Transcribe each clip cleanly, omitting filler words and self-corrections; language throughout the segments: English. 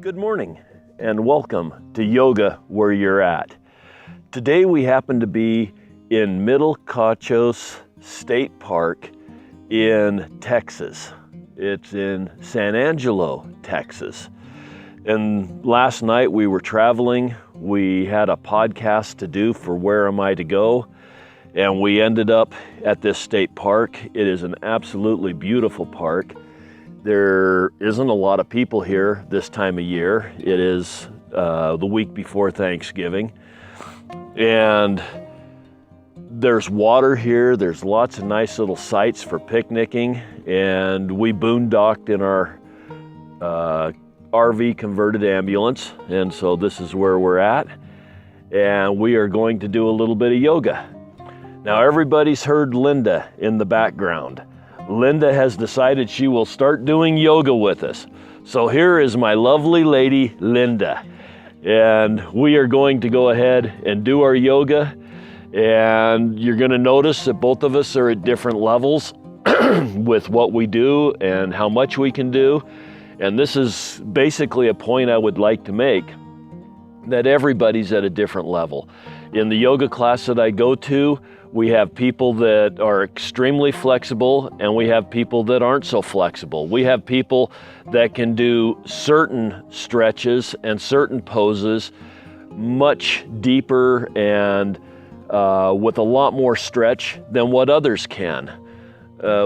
Good morning and welcome to Yoga Where You're At. Today we happen to be in Middle Concho State Park in Texas. It's in San Angelo, Texas. And last night we were traveling. We had a podcast to do for Where Am I to Go? And we ended up at this state park. It is an absolutely beautiful park. There isn't a lot of people here this time of year. It is the week before Thanksgiving. And there's water here. There's lots of nice little sites for picnicking. And we boondocked in our RV converted ambulance. And so this is where we're at. And we are going to do a little bit of yoga. Now everybody's heard Linda in the background. Linda has decided she will start doing yoga with us. So here is my lovely lady, Linda. And we are going to go ahead and do our yoga. And you're going to notice that both of us are at different levels with what we do and how much we can do. And this is basically a point I would like to make, that everybody's at a different level. In the yoga class that I go to, we have people that are extremely flexible and we have people that aren't so flexible. We have people that can do certain stretches and certain poses much deeper and with a lot more stretch than what others can.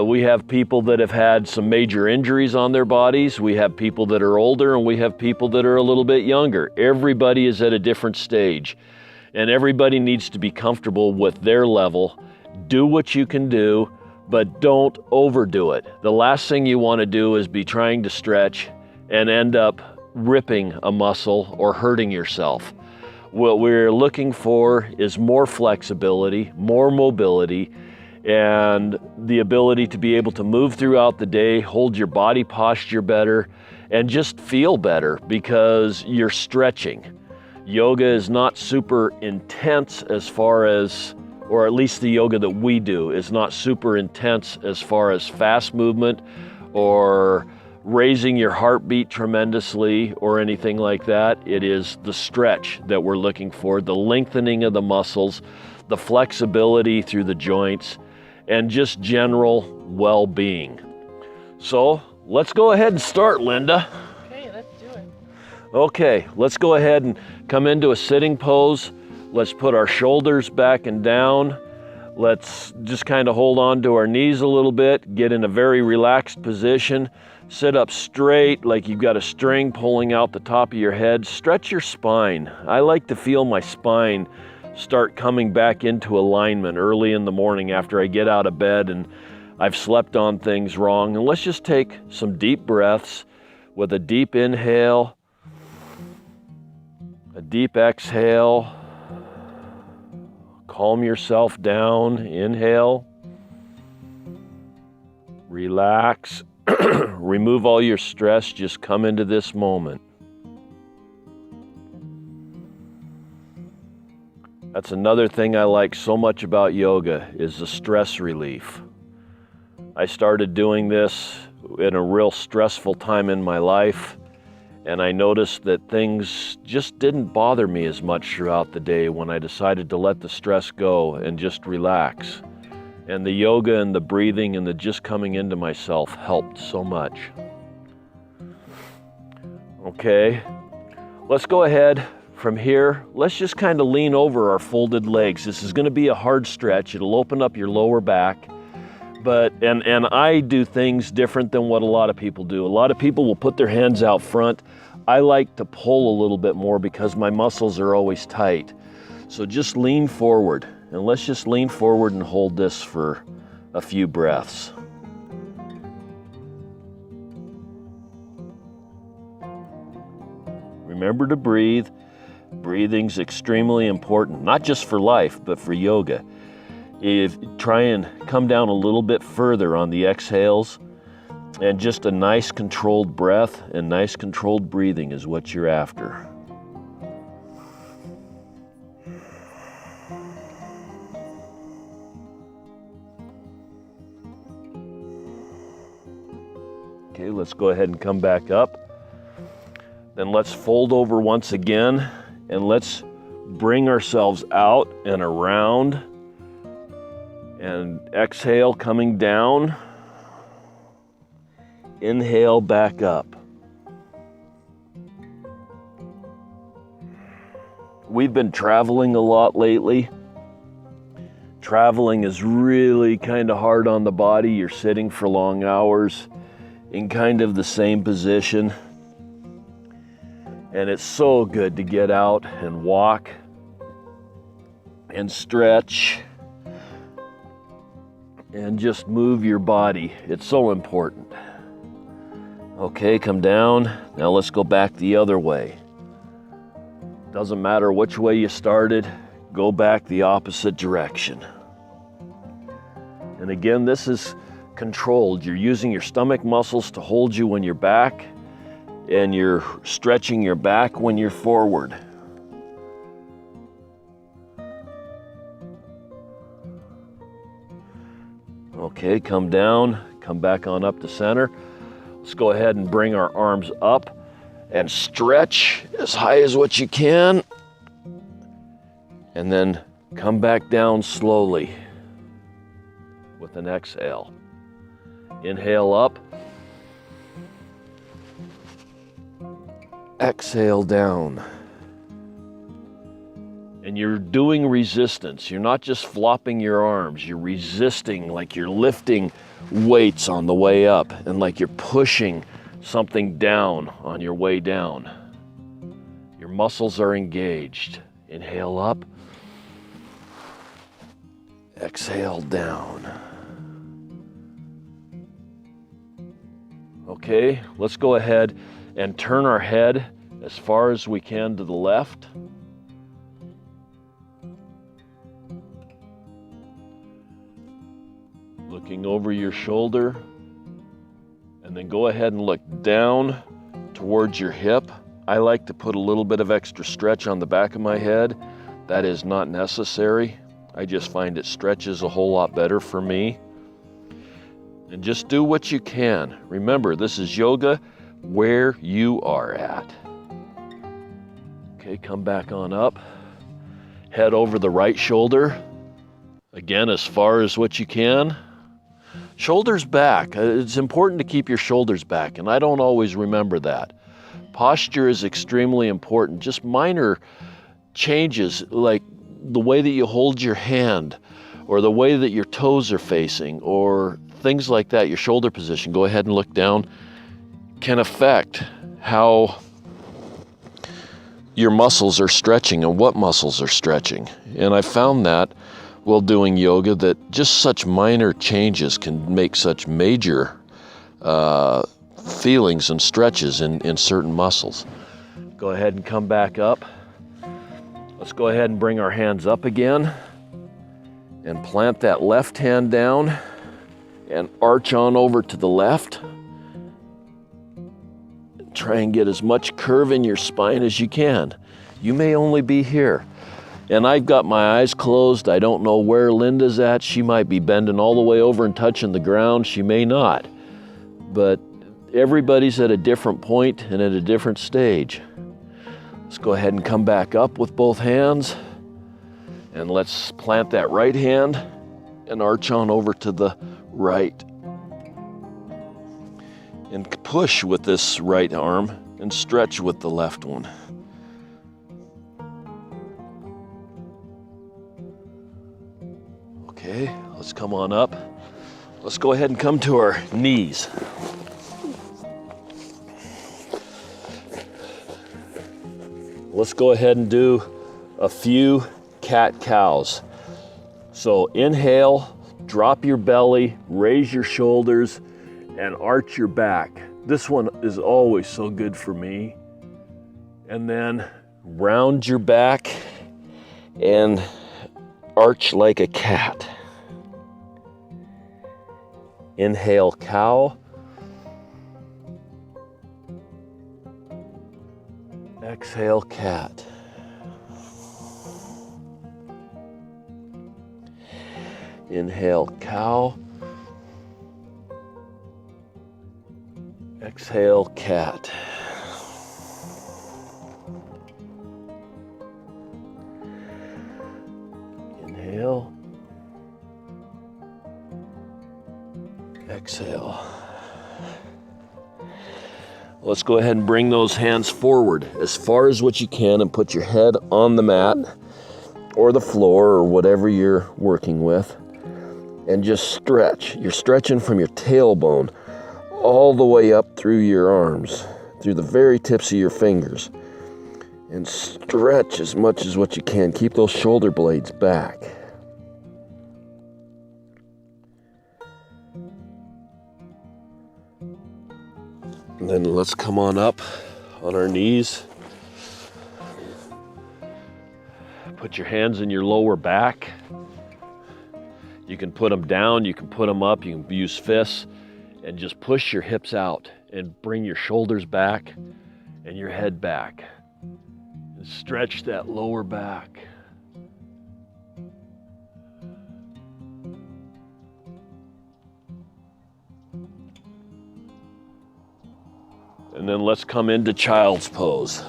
We have people that have had some major injuries on their bodies. We have people that are older and we have people that are a little bit younger. Everybody is at a different stage. And everybody needs to be comfortable with their level. Do what you can do, but don't overdo it. The last thing you want to do is be trying to stretch and end up ripping a muscle or hurting yourself. What we're looking for is more flexibility, more mobility, and the ability to be able to move throughout the day, hold your body posture better, and just feel better because you're stretching. Yoga is not super intense as far as, or at least the yoga that we do is not super intense as far as fast movement or raising your heartbeat tremendously or anything like that. It is the stretch that we're looking for, the lengthening of the muscles, the flexibility through the joints, and just general well-being. So let's go ahead and start, Linda. Okay, let's go ahead and come into a sitting pose. Let's put our shoulders back and down. Let's just kind of hold on to our knees a little bit, get in a very relaxed position. Sit up straight like you've got a string pulling out the top of your head. Stretch your spine. I like to feel my spine start coming back into alignment early in the morning after I get out of bed and I've slept on things wrong. And let's just take some deep breaths with a deep inhale, a deep exhale. Calm yourself down. Inhale. Relax. Remove all your stress. Just come into this moment. That's another thing I like so much about yoga is the stress relief. I started doing this in a real stressful time in my life. And I noticed that things just didn't bother me as much throughout the day when I decided to let the stress go and just relax. And the yoga and the breathing and the just coming into myself helped so much. Okay, let's go ahead from here. Let's just kind of lean over our folded legs. This is going to be a hard stretch. It'll open up your lower back. But I do things different than what a lot of people do. A lot of people will put their hands out front. I like to pull a little bit more because my muscles are always tight. So just lean forward, and let's just lean forward and hold this for a few breaths. Remember to breathe. Breathing's extremely important, not just for life, but for yoga. Try and come down a little bit further on the exhales, and just a nice controlled breath and nice controlled breathing is what you're after. Okay, let's go ahead and come back up. Then let's fold over once again, and let's bring ourselves out and around. And exhale, coming down. Inhale, back up. We've been traveling a lot lately. Traveling is really kind of hard on the body. You're sitting for long hours in kind of the same position. And it's so good to get out and walk and stretch and just move your body. It's so important. Okay, come down. Now let's go back the other way. Doesn't matter which way you started, go back the opposite direction. And again, this is controlled. You're using your stomach muscles to hold you when you're back, and you're stretching your back when you're forward. Okay, come down, come back on up to center. Let's go ahead and bring our arms up and stretch as high as what you can. And then come back down slowly with an exhale. Inhale up. Exhale down. And you're doing resistance. You're not just flopping your arms. You're resisting, like you're lifting weights on the way up, and like you're pushing something down on your way down. Your muscles are engaged. Inhale up. Exhale down. Okay, let's go ahead and turn our head as far as we can to the left. Looking over your shoulder, and then go ahead and look down towards your hip. I like to put a little bit of extra stretch on the back of my head. That is not necessary. I just find it stretches a whole lot better for me. And just do what you can. Remember, this is yoga where you are at. Okay, come back on up. Head over the right shoulder. Again, as far as what you can. Shoulders back. It's important to keep your shoulders back, and I don't always remember that. Posture is extremely important. Just minor changes, like the way that you hold your hand, or the way that your toes are facing, or things like that, your shoulder position, go ahead and look down, can affect how your muscles are stretching and what muscles are stretching. And I found that while doing yoga, that just such minor changes can make such major feelings and stretches in certain muscles. Go ahead and come back up. Let's go ahead and bring our hands up again and plant that left hand down and arch on over to the left. Try and get as much curve in your spine as you can. You may only be here. And I've got my eyes closed. I don't know where Linda's at. She might be bending all the way over and touching the ground. She may not. But everybody's at a different point and at a different stage. Let's go ahead and come back up with both hands. And let's plant that right hand and arch on over to the right. And push with this right arm and stretch with the left one. Okay, let's come on up. Let's go ahead and come to our knees. Let's go ahead and do a few cat-cows. So inhale, drop your belly, raise your shoulders, and arch your back. This one is always so good for me. And then round your back and arch like a cat. Inhale, cow. Exhale, cat. Inhale, cow. Exhale, cat. Exhale. Let's go ahead and bring those hands forward as far as what you can and put your head on the mat or the floor or whatever you're working with. And just stretch. You're stretching from your tailbone all the way up through your arms, through the very tips of your fingers. And stretch as much as what you can. Keep those shoulder blades back. And then let's come on up on our knees. Put your hands in your lower back. You can put them down, you can put them up, you can use fists, and just push your hips out and bring your shoulders back and your head back. And stretch that lower back. And then let's come into child's pose.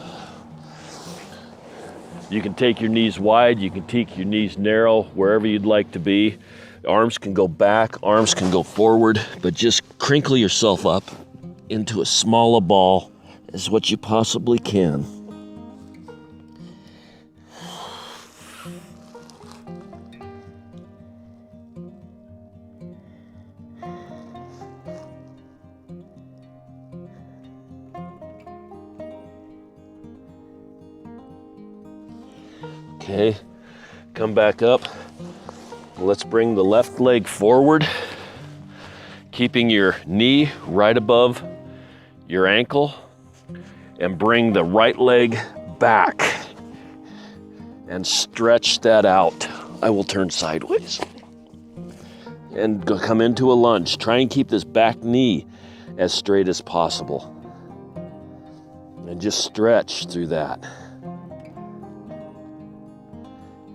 You can take your knees wide, you can take your knees narrow, wherever you'd like to be. Arms can go back, arms can go forward, but just crinkle yourself up into as small a ball as what you possibly can. Okay, come back up. Let's bring the left leg forward, keeping your knee right above your ankle, and bring the right leg back and stretch that out. I will turn sideways and come into a lunge. Try and keep this back knee as straight as possible and just stretch through that.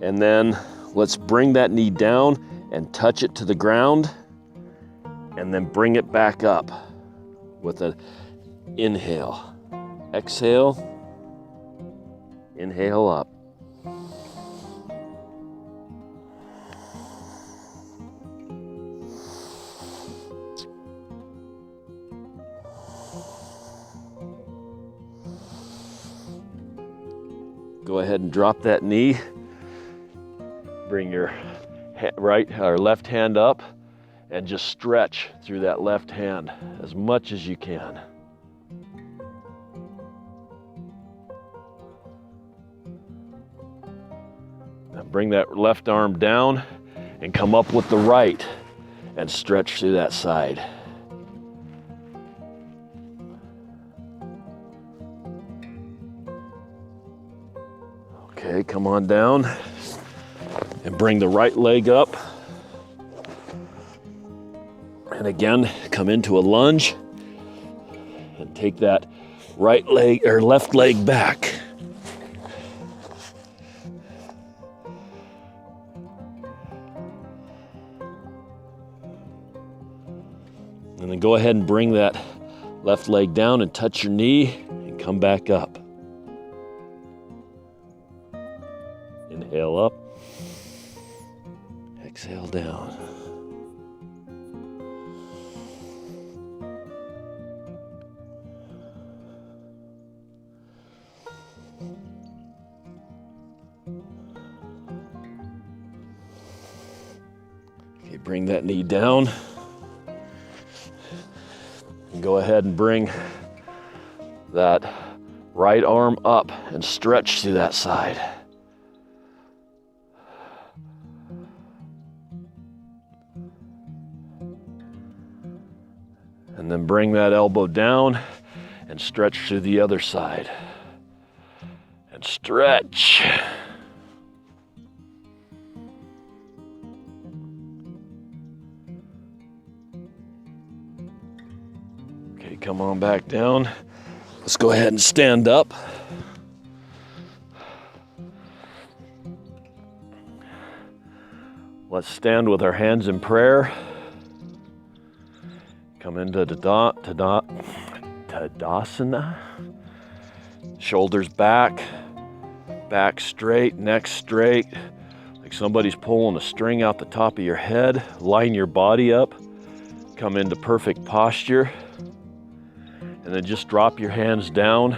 And then let's bring that knee down and touch it to the ground, and then bring it back up with an inhale. Exhale, inhale up. Go ahead and drop that knee. Bring your right or left hand up and just stretch through that left hand as much as you can. Now bring that left arm down and come up with the right and stretch through that side. Okay, come on down. And bring the right leg up. And again, come into a lunge and take that right leg or left leg back. And then go ahead and bring that left leg down and touch your knee and come back up. Inhale up. Exhale down. Okay, bring that knee down. And go ahead and bring that right arm up and stretch through that side. And then bring that elbow down and stretch to the other side. And stretch. Okay, come on back down. Let's go ahead and stand up. Let's stand with our hands in prayer. Come into Tadasana. Shoulders back, back straight, neck straight, like somebody's pulling a string out the top of your head. Line your body up. Come into perfect posture. And then just drop your hands down,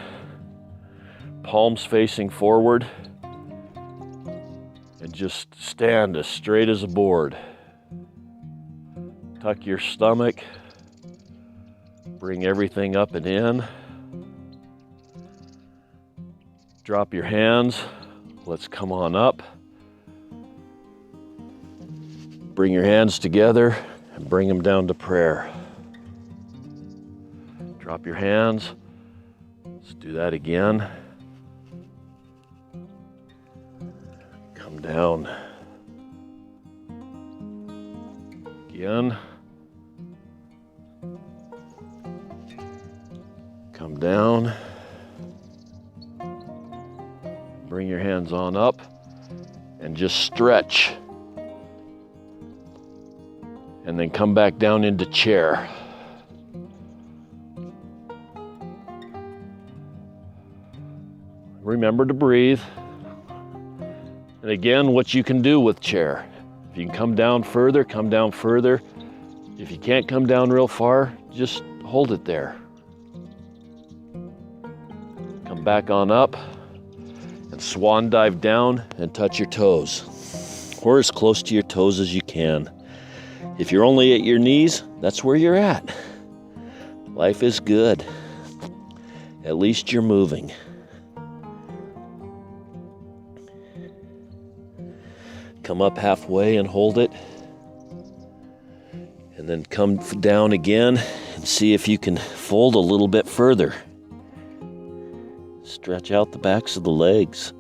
palms facing forward, and just stand as straight as a board. Tuck your stomach, bring everything up and in. Drop your hands, let's come on up. Bring your hands together and bring them down to prayer. Drop your hands. Let's do that again. Come down. Again. Come down. Bring your hands on up and just stretch. And then come back down into chair. Remember to breathe. And again, what you can do with chair. If you can come down further, come down further. If you can't come down real far, just hold it there. Come back on up and swan dive down and touch your toes. Or as close to your toes as you can. If you're only at your knees, that's where you're at. Life is good. At least you're moving. Come up halfway and hold it. And then come down again and see if you can fold a little bit further. Stretch out the backs of the legs.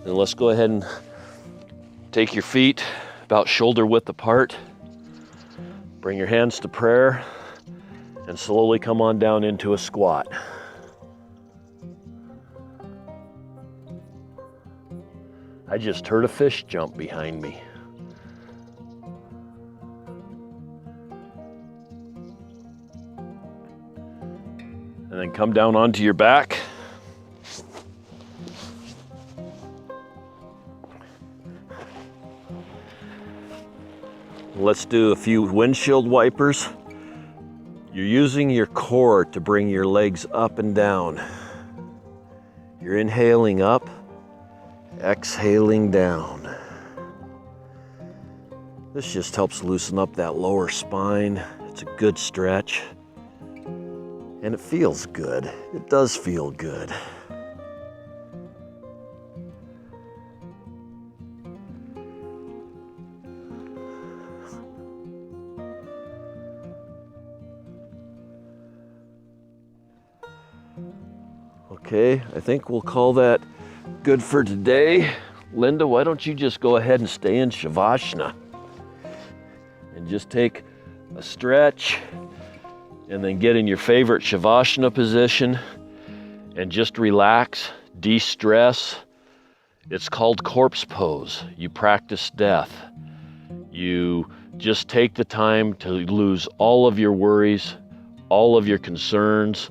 And let's go ahead and take your feet about shoulder width apart. Bring your hands to prayer. And slowly come on down into a squat. I just heard a fish jump behind me. And then come down onto your back. Let's do a few windshield wipers. You're using your core to bring your legs up and down. You're inhaling up, exhaling down. This just helps loosen up that lower spine. It's a good stretch. And it feels good. It does feel good. Okay, I think we'll call that good for today. Linda, why don't you just go ahead and stay in Shavasana and just take a stretch and then get in your favorite Shavasana position and just relax, de-stress. It's called corpse pose. You practice death. You just take the time to lose all of your worries, all of your concerns,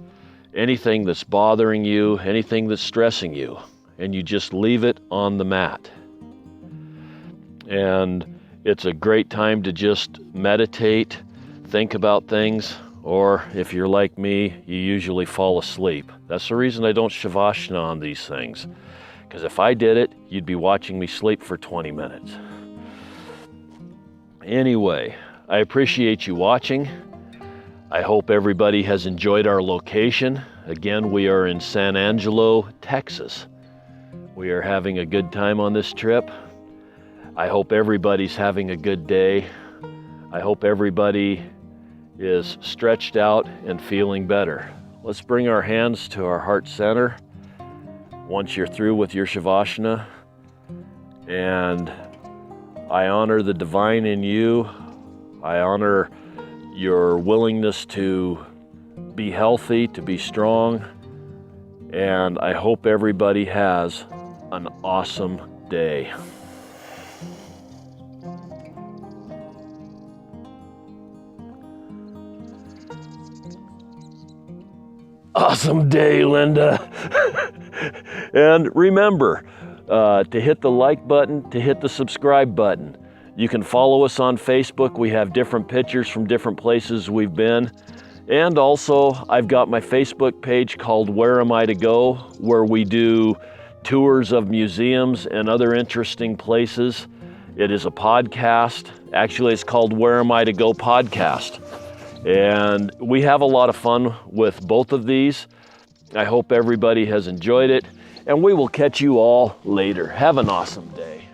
anything that's bothering you, anything that's stressing you, and you just leave it on the mat. And it's a great time to just meditate, think about things, or if you're like me, you usually fall asleep. That's the reason I don't Shavasana on these things, because if I did it, you'd be watching me sleep for 20 minutes. Anyway, I appreciate you watching. I hope everybody has enjoyed our location. Again, we are in San Angelo, Texas. We are having a good time on this trip. I hope everybody's having a good day. I hope everybody is stretched out and feeling better. Let's bring our hands to our heart center once you're through with your Shavasana. And I honor the divine in you. I honor your willingness to be healthy, to be strong, and I hope everybody has an awesome day. Awesome day, Linda. And remember to hit the like button, to hit the subscribe button. You can follow us on Facebook. We have different pictures from different places we've been. And also, I've got my Facebook page called Where Am I to Go, where we do tours of museums and other interesting places. It is a podcast. Actually, it's called Where Am I to Go Podcast. And we have a lot of fun with both of these. I hope everybody has enjoyed it, and we will catch you all later. Have an awesome day.